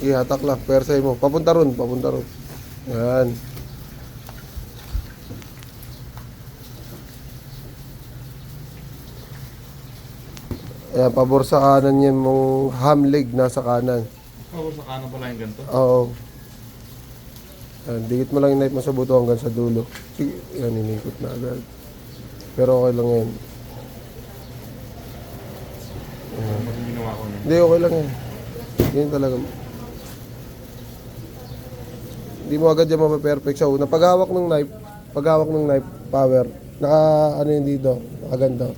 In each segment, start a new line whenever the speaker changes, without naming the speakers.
Ihatak lang, persay mo. Papunta ron, papunta ron. Yan. Ayan, pabor sa kanan yan mong ham leg nasa kanan.
Oo, sa kanan pala yung ganito.
Oo. Ayan, dikit mo lang yung knife mo sa buto hanggang sa dulo. Sige, yan, inikot na agad. Pero okay lang yan.
Ano yung ginawa ko niya?
Hindi, okay lang yan. Yan talaga. Hindi mo agad yan mapaperfect sa una. Paghawak ng knife, power. Naka, ano yun dito, nakaganto.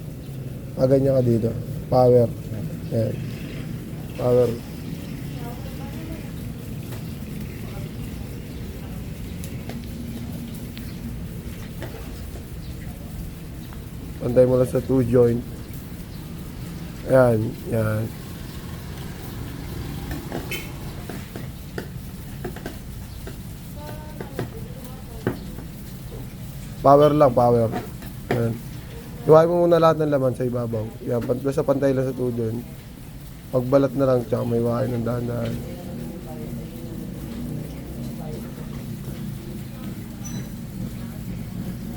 Nakaganyan ka dito. Power. Yan. Power. Pantay mo lang sa 2 joint. Ayan, yan. Power lang, power. Ayan. Iwain mo muna lahat ng laman sa ibabaw. Yan, basta pantay lang sa 2 joint. Pagbalat na lang, tsaka may wain ng dahan-dahan.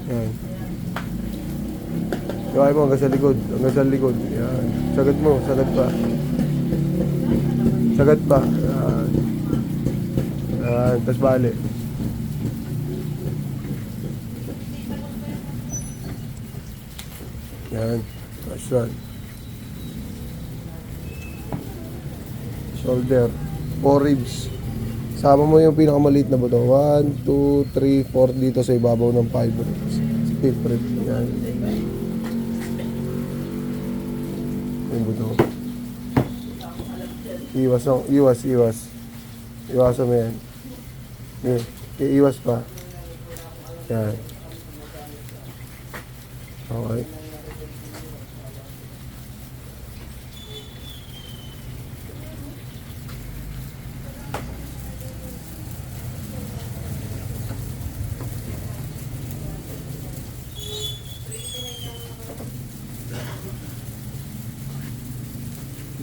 Yan. Iwain mo hanggang sa likod. Hanggang sa likod. Yan. Sagad mo. Sagad pa. Sagad pa. Yan. Yan. Tapos bali. Yan. Tapos yan. Shoulder. 4 ribs. Sama mo yung pinakamaliit na buto. 1, 2, 3, 4 dito sa ibabaw ng 5 ribs. 5 ribs. Yan. Yung buto. Iwas lang. Iwas. Iwasan mo yan. Okay. Iwas pa. Yan. Okay.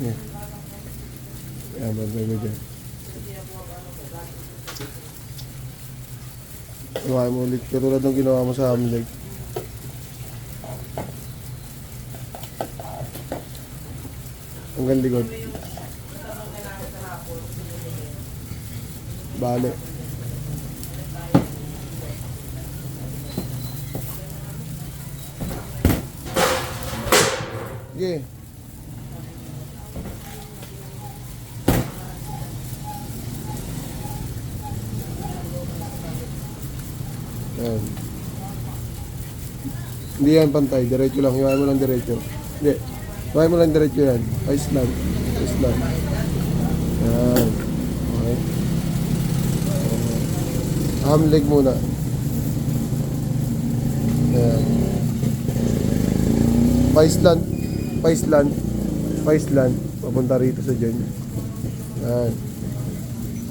Yeah. Yan, bantay mo dyan. Iwain mo ulit. Katulad ng ginawa mo sa hamleg. Hanggang likod. Bale. Sige. Yan. Hindi yan pantay, diretso lang. Iwain mo lang diretso. Hindi. Iwain mo lang diretso yan. Ice lang. Ice lang. Yan. Okay. Ham leg muna. Yan. Paislan. Papunta rito sa dyan. Yan.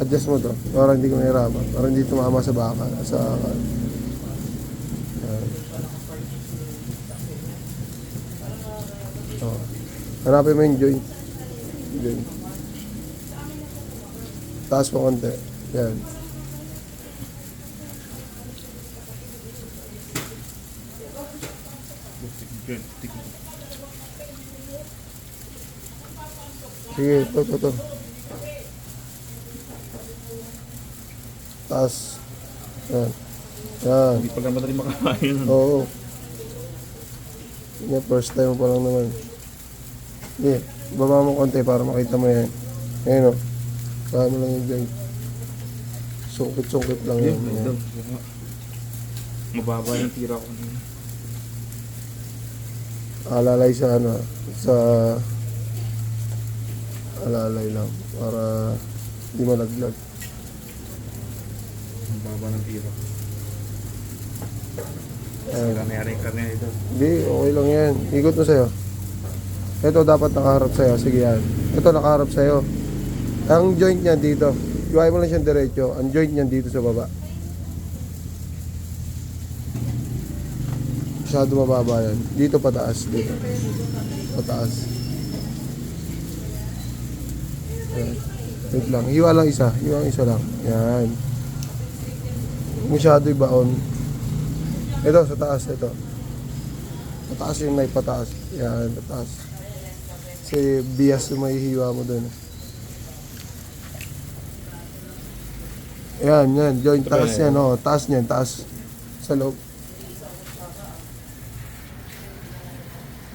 Adjust mo to. Para hindi ko nahirapan. Para hindi tumama sa baka. Sa oh. Hanapin mo yung joint. Joint. Taas mo konti. Yan. Sige, to. Taas. Yan. Yan.
Hindi pala madali makakain.
Oo. Yan, first time mo pa lang naman. Sige, baba mo konti para makita mo yan. Ayan o. Baba mo lang yung joint. Sungkit lang yan. Yan.
Mababa yung tira ko.
Alalay sa ano, sa alalay lang para hindi malaglag.
Mababa ng tira ko.
Ayan.
Karne ito.
Hindi, okay lang yan. Ikot mo sa'yo. Ito dapat nakaharap sa'yo. Sige yan. Ito nakaharap sa'yo. Ang joint niyan dito. Iwain mo lang siyang diretso. Ang joint niyan dito sa baba. Masyado mababa yan. Dito pataas. Dito. Pataas. Ayan. Wait lang. Hiwa lang isa. Hiwa isa lang. Yan. Masyado ibaon. Ito, sa taas. Ito. Pataas yung knife, pataas. Yan, pataas. Kasi bias yung may hiwa mo dun. Yan, yan. Joint taas yan. Oh. Taas niyan, taas. Sa loob.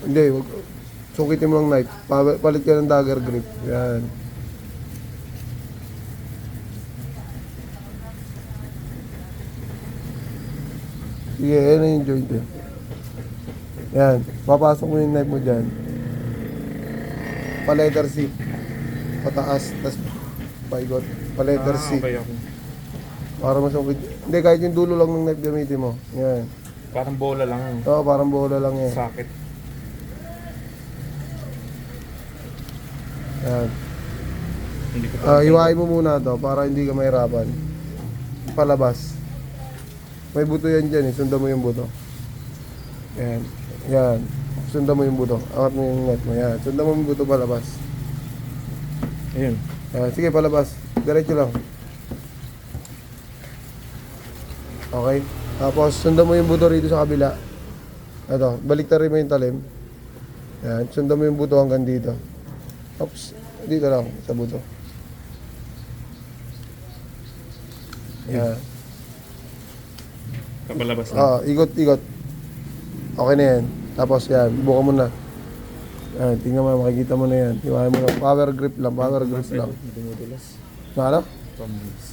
Hindi, wag. Sukitin mo ang knife. Palit ka ng dagger grip. Yan. Sige, yan na yung joint eh. Yan. Papasok mo yung knife mo dyan. Pa-letter C. Pataas. Tapos paigot. Pa-letter C.
Okay ako.
Para masukit. Hindi, kahit yung dulo lang ng knife gamitin mo. Yan.
Parang bola lang.
Oo, parang bola lang yan.
Sakit.
Yan.
Hindi ko
Hiwain mo muna to para hindi ka mahirapan. Palabas. May buto yan dyan eh. Sundan mo yung buto. Yan. Yan. Sundan mo yung buto. Angat mo yung net mo. Yan. Sundan mo yung buto palabas.
Ayun.
Yan. Sige, palabas. Diretso lang. Okay. Tapos, sundan mo yung buto rito sa kabila. Ito. Baliktarin mo yung talim. Yan. Sundan mo yung buto hanggang dito. Oops. Dito lang. Sa buto. Yan.
Kapalabas na.
Ikot. Okay na yan. Tapos yan, buka mo na. Yan, tingnan mo, makikita mo na yan. Hiwain mo na. Power grip lang, power grip lang.
Dumudulas.
Ano?
Pambulas.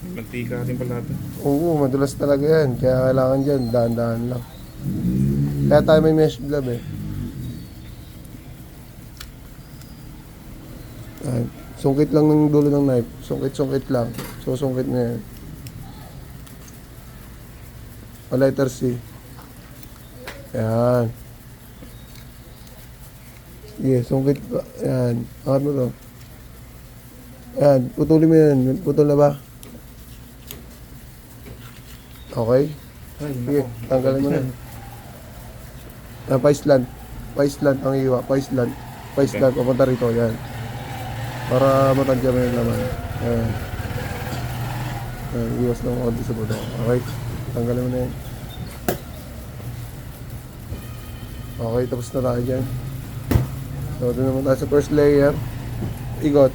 Mantika din pala ito.
Oo, madulas talaga yan. Kaya kailangan dyan, dahan-dahan lang. Kaya tayo may mesh glove eh. Yan. Sungkit lang ng dulo ng knife. Sungkit lang. So, sungkit na yan. Letter C. Yan. Sige, sungkit pa. Yan. Angat mo to. Yan. Putulin mo yan. Putol na ba? Okay.
Ay,
Sige, tanggalin mo na. Paislant. Paislant ang iwa. Paislant. Paislant. Papunta rito. Yan. Para matansya mo yung laman. Yan. Yan. Iwas ng konti sa buto. Okay. Tanggalin mo na yan. Okay, tapos na tayo dyan. So, ito naman tayo sa first layer. Ikot.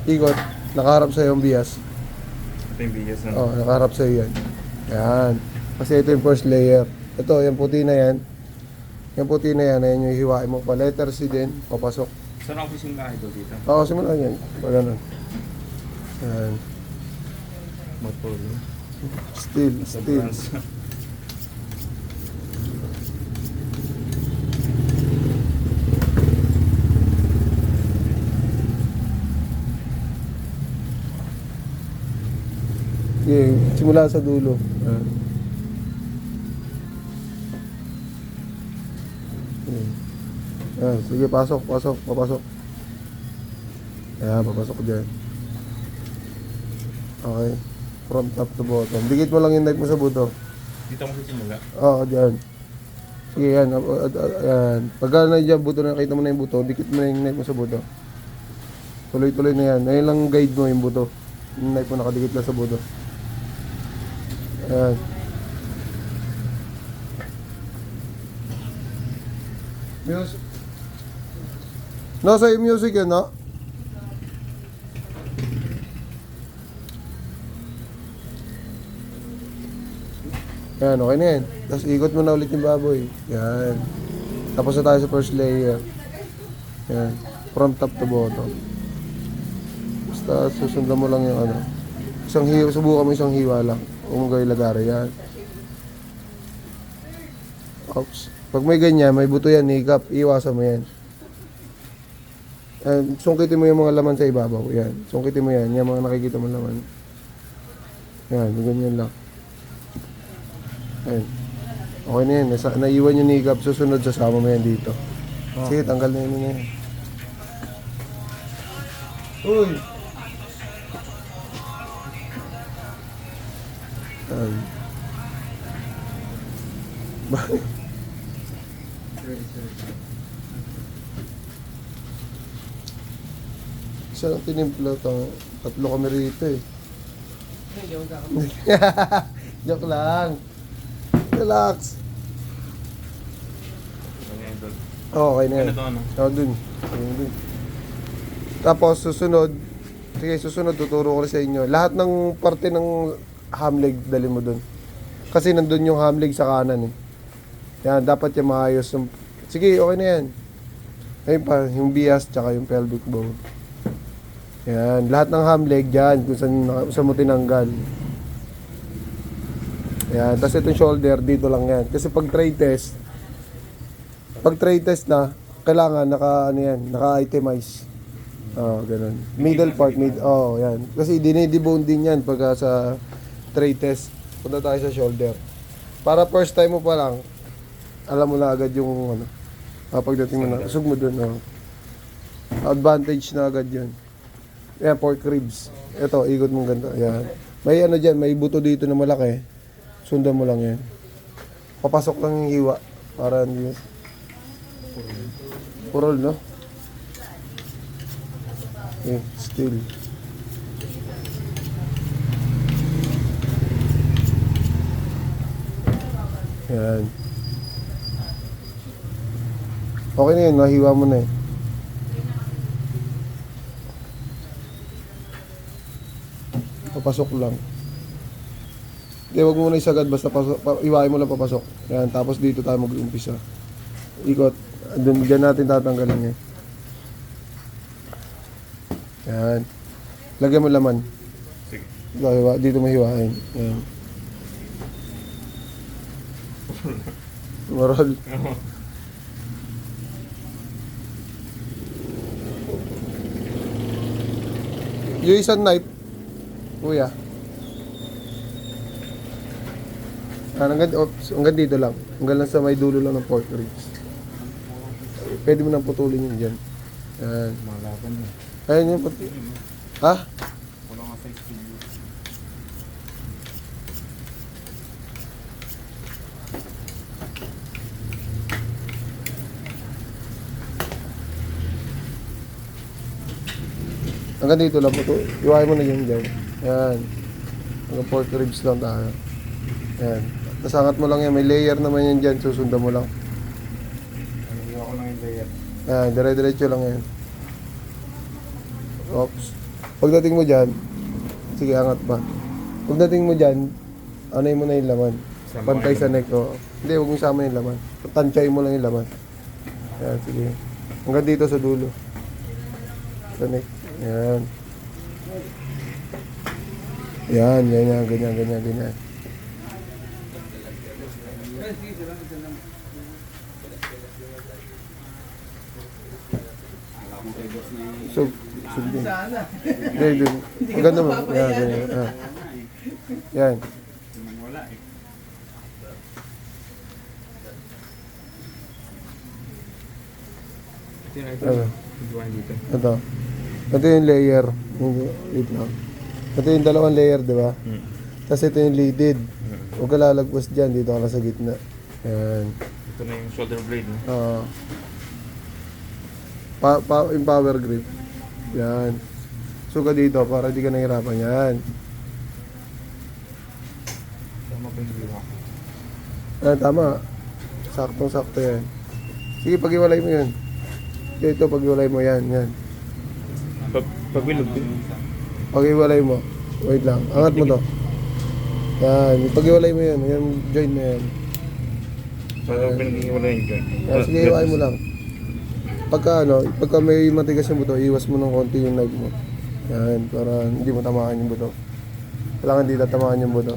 Ikot. Nakaharap sa'yo yung bias.
Ito yung bias na.
Oo, nakaharap sa'yo yan. Yan. Kasi ito yung first layer. Ito, yung puti na yan. Yung puti na yan, ayan yung hiwain mo pa. Letter C din, papasok.
Saan ako simula ito dito?
Oo, simulan yan. Pag ganun. Yan.
Magpolo.
Still. Yeah, simula sa dulo. Yan. Yan. Sige, papasok. Ayan, papasok dyan. Okay. From top to bottom. Dikit mo lang yung knife mo sa buto.
Dito ako simula.
Oo, dyan. Sige, yan. Yan. Pagka na dyan, buto na, nakita mo na yung buto, dikit mo na yung knife mo sa buto. Tuloy-tuloy na yan. Ayun lang guide mo yung buto. Yung knife mo nakadikit lang sa buto. Ayan. Music. No, sa music yun, no? Yan, okay na yan. Tapos ikot mo na ulit yung baboy. Yan. Tapos na tayo sa first layer. Yan. From top to bottom. Basta susundan mo lang yung ano. Isang hiwa, subukan mo isang hiwa lang. Huwag mo gawin lagari. Yan. Oops. Pag may ganyan, may buto yan, hikap. Iwasan mo yan. Sungkitin mo yung mga laman sa ibabaw. Yan. Sungkitin mo yan. Yan mga nakikita mo laman. Yan. Ganyan lang. Ayan. Okay na yan. Naiwan yung hikap. Susunod, sasama mo yan dito. Sige, tanggal na yun na yan. Uy! Bakit? Isa lang tinimpla to. Tatlo kami rito eh. Joke lang. Relax.
Ano yan, idol?
Okay na yan.
Ano to, ano?
Dun. Ayun, dun. Tapos susunod, sige susunod tuturo ko rin sa inyo. Lahat ng parte ng ham leg dali mo dun. Kasi nandun yung ham leg sa kanan eh. Yan, dapat yung maayos. Sige, okay na yan. Ayun pa, yung bias tsaka yung pelvic bone. Yan, lahat ng ham leg dyan, kung saan mo tinanggal. Yan, tapos itong shoulder, dito lang yan. Kasi pag tray test na, kailangan naka-itemize. Ganun. Middle part, yan. Kasi dinidebone din yan pagka sa tray test. Punta tayo sa shoulder. Para first time mo pa lang, alam mo na agad yung pagdating mo na, usog mo dun, advantage na agad yun. Yan, pork ribs. Ito, ikot mong ganda. Yan. May dyan, may buto dito na malaki. Sundan mo lang yan. Papasok lang yung hiwa. Para hindi. Purol, no? Okay, still. Yan. Okay na yun, nahiwa mo na eh. Papasok lang. Hindi, wag mo na isagad, basta iwain mo lang papasok. Yan, tapos dito tayo mag-umpisa. Ikot. Diyan natin tatanggalin yan. Yan. Lagyan mo laman.
Sige.
Dito mo hiwain. Yan. Moral. Yung isang knife, kuya. Hanggang dito lang. Hanggang lang sa may dulo lang ng pork ribs. Pwede mo nang putulin yun dyan. Yan.
Malaban mo.
Ayun yung puti. Ha?
Wala nga sa studio.
Hanggang dito lang puto. Iwain mo na yun dyan. Yan. Hanggang pork ribs lang tayo. Yan. Tapos angat mo lang yan. May layer naman yan dyan. Susundan mo lang.
Iwa ko lang yung layer.
Yan. Dire-diretso lang yan. Oops. Pagdating mo dyan, sige angat pa. Pagdating mo dyan, anay mo na yung laman.
Sama
Pantay
yung
sa neck ko. Hindi, huwag mong sama yung laman. Tansyahin mo lang yung laman. Yan, sige. Hanggang dito sa dulo. Sa neck. Yan. Yan, ganyan. So, sundin. Hindi. Ang ganda mo. Yan, ganyan. Yan.
Wala eh. Ito yung ito. Iwan dito.
Ito yung layer. Wait lang. Ito yung dalawang layer, di ba? Tapos ito yung leaded. Huwag ka lalagpas dyan. Dito ka na sa gitna. Yan.
Ito na yung shoulder blade, no?
Yung power grip. Yan. Suka dito para di ka nahirapan. Yan.
Tama pa yung iwa.
Tama. Saktong-sakto yan. Sige, pag-iwalay mo yan. Dito, pag-iwalay mo yan. Yan.
Pagbilog din.
Pag-iwalay mo. Wait lang. Angat mo to. Yan. Pag-iwalay mo yan. Yan, join mo yan.
Wala yung joint.
Yan. Sige, iwain mo lang. Pagka may matigas yung buto, iwas mo ng konti yung knife mo. Yan, para hindi mo tamaan yung buto. Kailangan hindi tatamaan yung buto.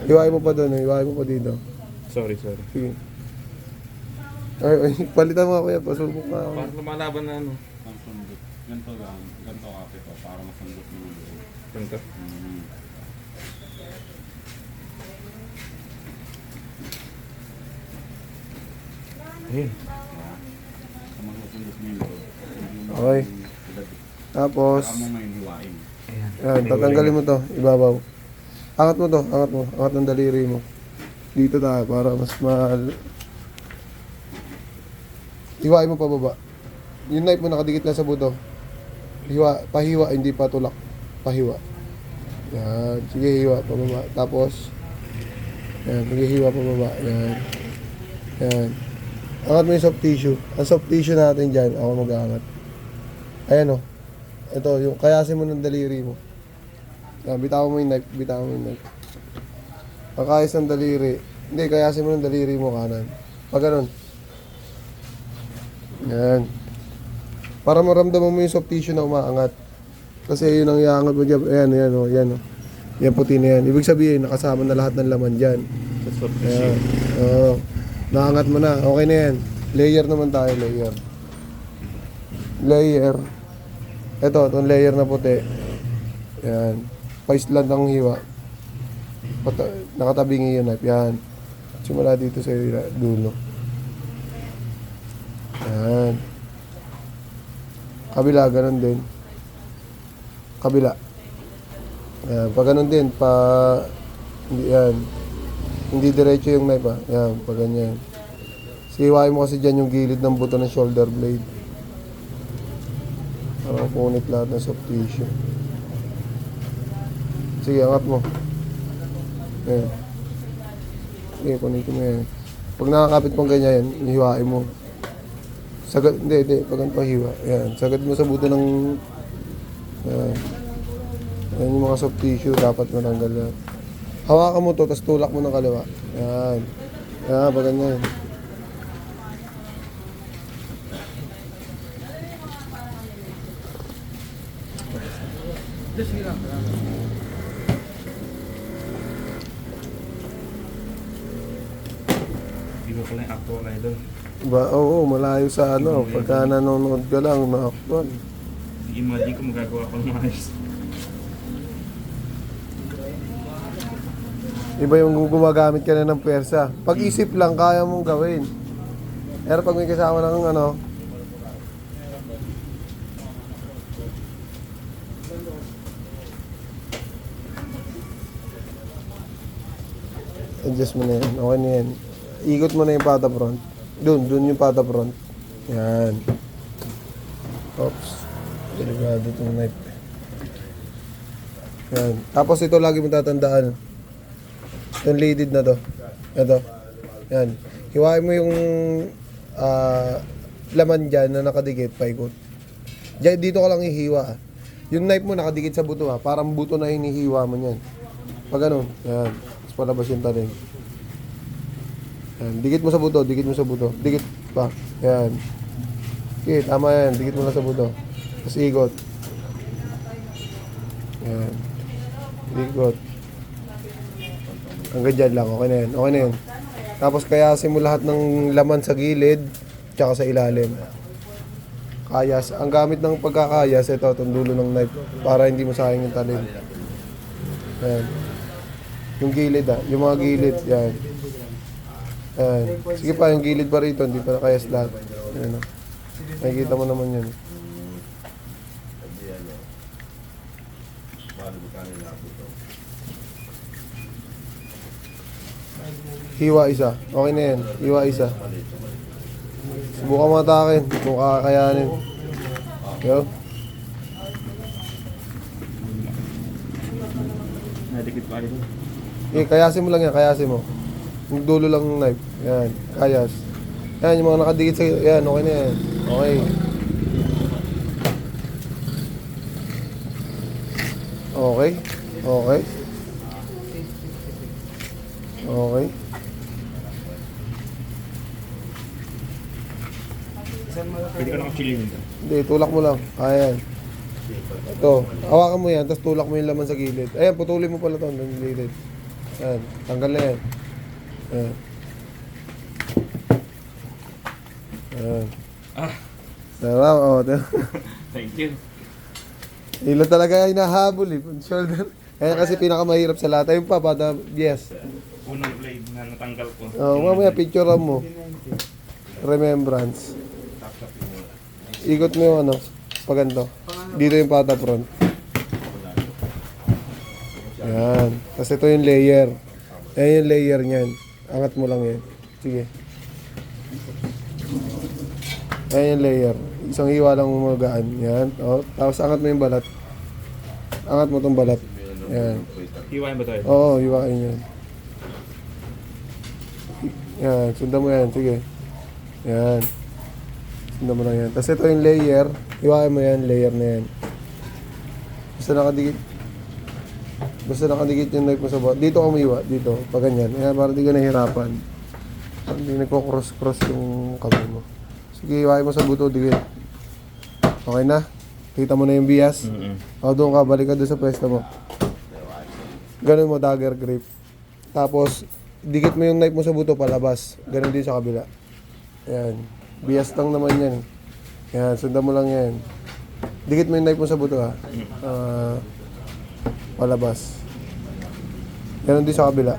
Iwain mo pa doon, iwain mo pa dito.
Sorry.
Sige. Ay, palitan mo ako yan, pasubok ka ako.
Para lumalaban na ano.
Pangsundot. Ganito lang. Ganito kape pa. Para masundot mo yung loob.
Ganito. Ayun.
Sa masasundot mo yung loob.
Okay. Tapos,
Saka mo ngayon hiwain.
yan, tatanggalin mo to, ibabaw. Angat mo to, angat ng daliri mo. Dito tayo, para mas Iwain mo pababa. Yung knife mo nakadikit lang sa buto. Hiwa, pahiwa, hindi pa tulak. Pahiwa. Yan. Sige, hiwa, pababa. Tapos, yan, sige, hiwa, pababa. Yan. Yan. Angat mo yung soft tissue. Ang soft tissue natin dyan, ako mag-aangat. Ayan o. Ito, yung kayasin mo ng daliri mo. Yan, bitawan mo yung knife. Bitawan mo yung knife. Pagkayas ng daliri. Hindi, kayasin mo ng daliri mo kanan. Pag ganun. Yan. Para maramdaman mo yung soft tissue na umaangat. Kasi yun ang iangat mo dyan. Ayan, ayan o. Yan o. Yan puti na yan. Ibig sabihin, nakasama na lahat ng laman dyan.
Sa soft
Ayan.
tissue.
Oo. Naangat mo na. Okay na yan. Layer naman tayo. Layer. Layer. Ito, itong layer na puti. Yan. Pa-island ang hiwa. Nakatabingi yun. Yan. Simula dito sa dulo. Yan. Kabila, ganun din. Kabila. Yan. Pag ganun din, hindi yan. Hindi diretso yung knife, ha. Yan, pag ganyan. Siwain mo kasi dyan yung gilid ng buto ng shoulder blade. Para mapunit lahat ng soft tissue. Sige, angat mo. Yan. Sige, punitin mo yan. Pag nakakapit pang ganyan, hiwain mo. Sagad, hindi, pag ganito hiwa. Yan, sagad mo sa buto ng... Yan. Yan yung mga soft tissue, dapat matanggal yan. Hawakan mo to, tapos tulak mo ng kaliwa. Yan. Yan, pag ganyan.
Hindi mo pala yung actual idol.
Oo, malayo sa ano. Pagka nanonood ka lang, na-actual.
Imagine ko magagawa ko ng maayos.
Iba yung gumagamit ka na ng pwersa. Pag-isip lang, kaya mong gawin. Pero pag may kasama ng ano, adjust mo na yan. Okay na yan. Ikot mo na yung pata front. Dun yung pata front. Yan. Oops. Delikado itong knife. Yan. Tapos ito lagi mo tatandaan. Itong leaded na to. Ito. Yan. Hiwain mo yung laman dyan na nakadikit, paikot. Diyan, dito ka lang ihiwa. Yung knife mo nakadikit sa buto, ha. Parang buto na hinihiwa mo yan. Pag ano, yan. Tapos palabas yung taling. Yan. Dikit mo sa buto, dikit mo sa buto. Dikit pa. Yan. Okay, tama yan. Dikit mo na sa buto. Tapos ikot. Yan. Ikot. Hanggang dyan lang. Okay na yan. Okay na yan. Tapos kayasin mo lahat ng laman sa gilid tsaka sa ilalim. Kayas. Ang gamit ng pagkakayas, ito, itong dulo ng knife para hindi mo sayang yung talim. Ayan. Yung gilid, ha. Yung mga gilid. Yan. Ayan. Sige pa, yung gilid pa rito. Hindi pa nakayas lahat. Ayan, ha. Nakikita mo naman yun. Hiwa isa. Okay na yan. Hiwa isa. Subukan mo atakin kung kakakayanin. Yo.
Nadikit pa idol.
Kayasin mo lang yan. Kayasin mo. Yung dulo lang ng knife. Yan. Kayas. Yan. Yung mga nakadikit sa... Yan. Okay na yan. Okay. Okay. Okay. Okay.
Pwede ka nakachilin dito.
Hindi, tulak mo lang. Ayan. Ito, hawakan mo yan, tapos tulak mo yung laman sa gilid. Ayan, putulin mo pala ito ng gilid. Ayan, tanggal na yan. Ayan. Ayan.
Ah,
Tara,
thank you.
Ilo talaga hinahabol eh. Shoulder. Ayan kasi pinakamahirap sa lahat. Ayun pa, bata, yes.
Unang blade na natanggal ko.
Mamaya picturean mo. Remembrance. Ikot mo yung ano, paganto. Dito yung pata front. Yan. Kasi ito yung layer. Ayan yung layer niyan. Angat mo lang yan. Sige. Ayan yung layer. Isang hiwa lang magaan. Yan. O, tapos angat mo yung balat. Angat mo tong balat. Yan.
Hiwain ba tayo?
Oo, hiwain yan. Yan, sundan mo yan. Sige. Yan. Sundan mo lang yan. Tapos ito yung layer. Hiwain mo yan, layer na yan. Basta nakadikit. Basta nakadikit yung knife mo sa buhat. Dito ka umiwa. Dito. Pag ganyan. Yan, para di ka nahihirapan. Para di nagko-cross-cross yung kamay mo. Sige, hiwain mo sa buto. Dikit. Okay na? Kita mo na yung bias? O, doon ka. Balik ka doon sa pwesto mo. Ganun mo, dagger grip. Tapos, dikit mo yung knife mo sa buto palabas. Ganun din sa kabila. Ayan. Bias lang naman yan. Ayan, sundan mo lang yan. Dikit mo yung knife mo sa buto ha. Palabas. Ganun din sa kabila.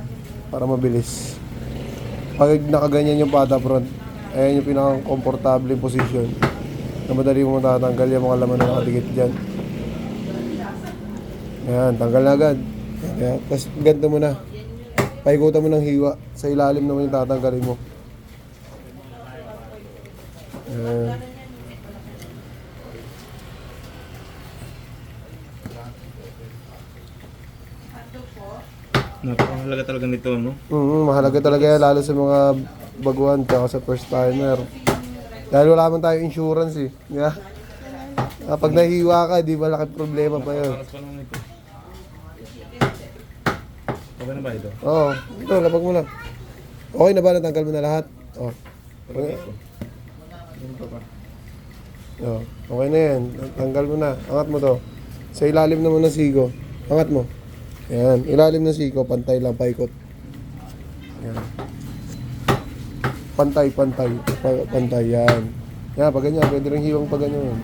Para mabilis. Pag nakaganyan yung pata front, ayan yung pinaka-komportable position. Na madali mo matatanggal yung mga laman na nakadikit dyan. Ayan, tanggal na agad. Ayan. Tapos ganito mo na. Paikutan mo ng hiwa. Sa ilalim naman yung tatanggalin mo. Ayan.
Napakahalaga talaga nito, no?
Mahalaga talaga yan, lalo sa mga baguhan tsaka sa first timer. Dahil wala man tayo insurance eh. Yeah. Pag nahiwa ka, di ba laki problema pa yun.
Paras pa naman ito. Okay na ba ito?
Oo, ito, lapag mo lang. Okay na ba? Natanggal mo na lahat? Oo. Okay. Oh, okay na yan. Tanggal mo na. Angat mo to. Sa ilalim naman ng sigo. Angat mo. Yan. Ilalim ng sigo. Pantay lang. Paikot. Yan. Pantay. Pantay. Yan. Yan. Pag ganyan. Pwede rin hiwang pag ganyan.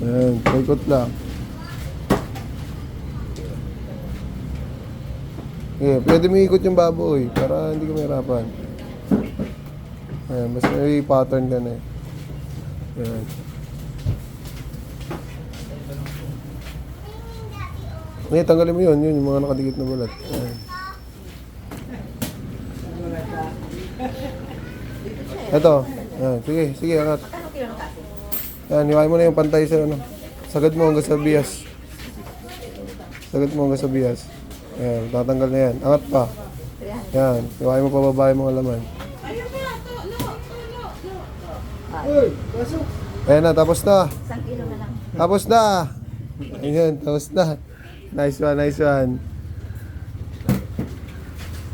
Yan. Paikot lang. Yeah, pwede mo ikot yung baboy para hindi ka mahirapan. Ayan, basta may pattern ka na eh. Ayan. Ngayon, tanggalin mo yun, yung mga nakadikit na balat. Ayan. Ito, ayan, sige, angat. Ayan, hiwain mo na yung pantay sa ano. Sagad mo hanggang sa bias. Sagad mo hanggang sa bias. Ayan, tatanggal na yan. Angat pa. Yan, hiwain mo pababa yung mga laman. Ayan na, tapos na.
Isang kilo na lang.
Tapos na. Ayan, tapos na. Nice one.